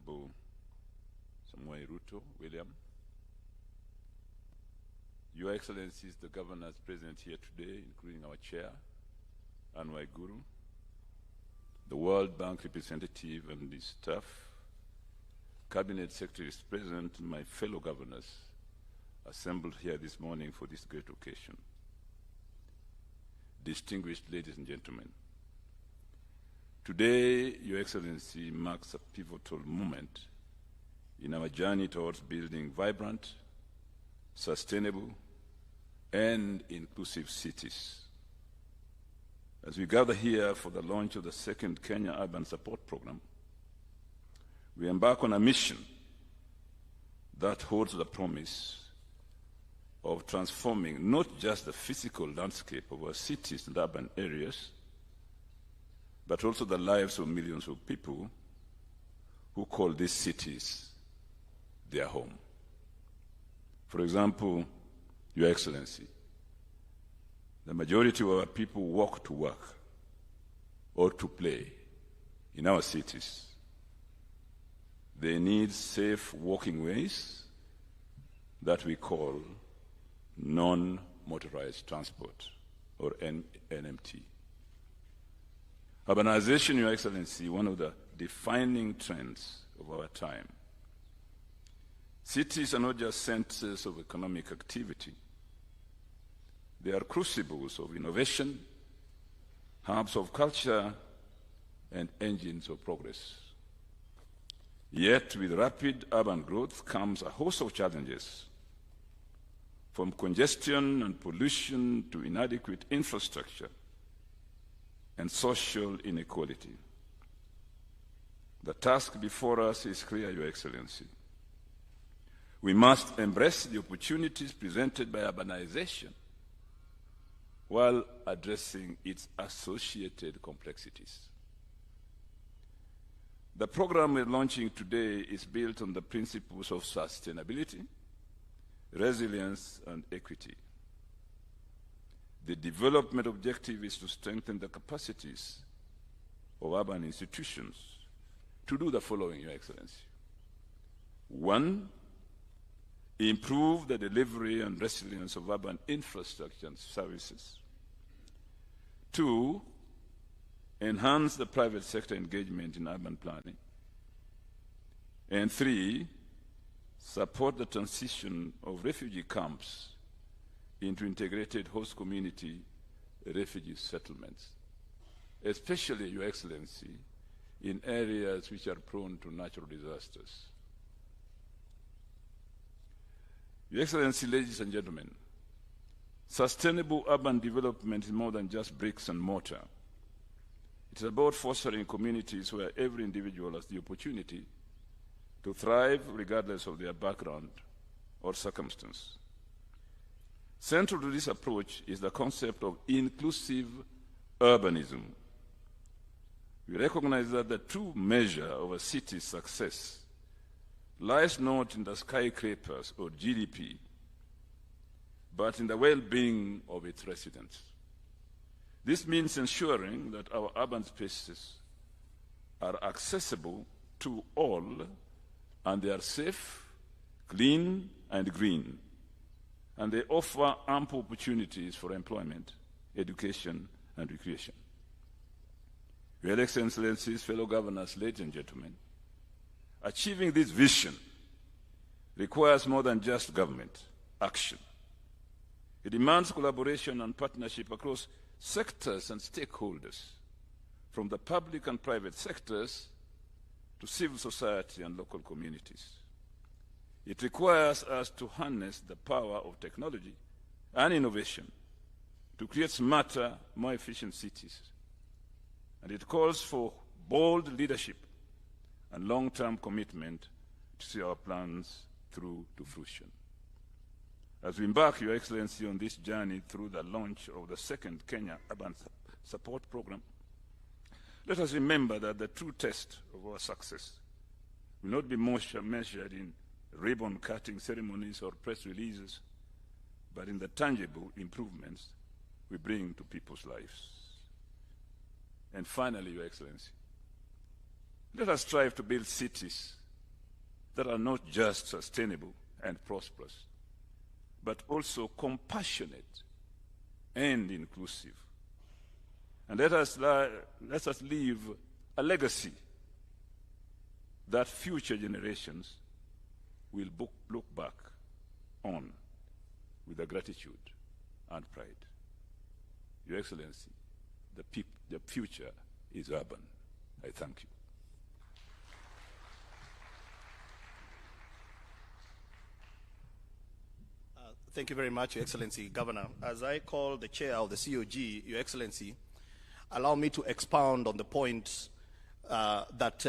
Honorable Samoei Ruto William, Your Excellencies, the governors present here today, including our chair, Ann Waiguru, the World Bank representative and his staff, cabinet secretaries present, and my fellow governors assembled here this morning for this great occasion. Distinguished ladies and gentlemen, today, Your Excellency, marks a pivotal moment in our journey towards building vibrant, sustainable, and inclusive cities. As we gather here for the launch of the second Kenya Urban Support Program, we embark on a mission that holds the promise of transforming not just the physical landscape of our cities and urban areas, but also the lives of millions of people who call these cities their home. For example, Your Excellency, the majority of our people walk to work or to play in our cities. They need safe walking ways that we call non-motorized transport, or NMT. Urbanization, Your Excellency, one of the defining trends of our time. Cities are not just centers of economic activity. They are crucibles of innovation, hubs of culture, and engines of progress. Yet, with rapid urban growth comes a host of challenges, from congestion and pollution to inadequate infrastructure and social inequality. The task before us is clear, Your Excellency. We must embrace the opportunities presented by urbanization while addressing its associated complexities. The program we're launching today is built on the principles of sustainability, resilience, and equity. The development objective is to strengthen the capacities of urban institutions to do the following, Your Excellency. 1, improve the delivery and resilience of urban infrastructure and services. 2, enhance the private sector engagement in urban planning. And 3, support the transition of refugee camps into integrated host community refugee settlements, especially, Your Excellency, in areas which are prone to natural disasters. Your Excellency, ladies and gentlemen, sustainable urban development is more than just bricks and mortar. It's about fostering communities where every individual has the opportunity to thrive regardless of their background or circumstance. Central to this approach is the concept of inclusive urbanism. We recognize that the true measure of a city's success lies not in the skyscrapers or GDP, but in the well-being of its residents. This means ensuring that our urban spaces are accessible to all, and they are safe, clean, and green, and they offer ample opportunities for employment, education, and recreation. Your Excellencies, fellow governors, ladies and gentlemen, achieving this vision requires more than just government action. It demands collaboration and partnership across sectors and stakeholders, from the public and private sectors to civil society and local communities. It requires us to harness the power of technology and innovation to create smarter, more efficient cities. And it calls for bold leadership and long-term commitment to see our plans through to fruition. As we embark, Your Excellency, on this journey through the launch of the second Kenya Urban Support Program, let us remember that the true test of our success will not be measured in ribbon-cutting ceremonies or press releases, but in the tangible improvements we bring to people's lives. And finally, Your Excellency, let us strive to build cities that are not just sustainable and prosperous, but also compassionate and inclusive. And let us leave a legacy that future generations will look back on with gratitude and pride. Your Excellency, the future is urban. I thank you. Thank you very much, Your Excellency, Governor. As I call the chair of the COG, Your Excellency, allow me to expound on the points that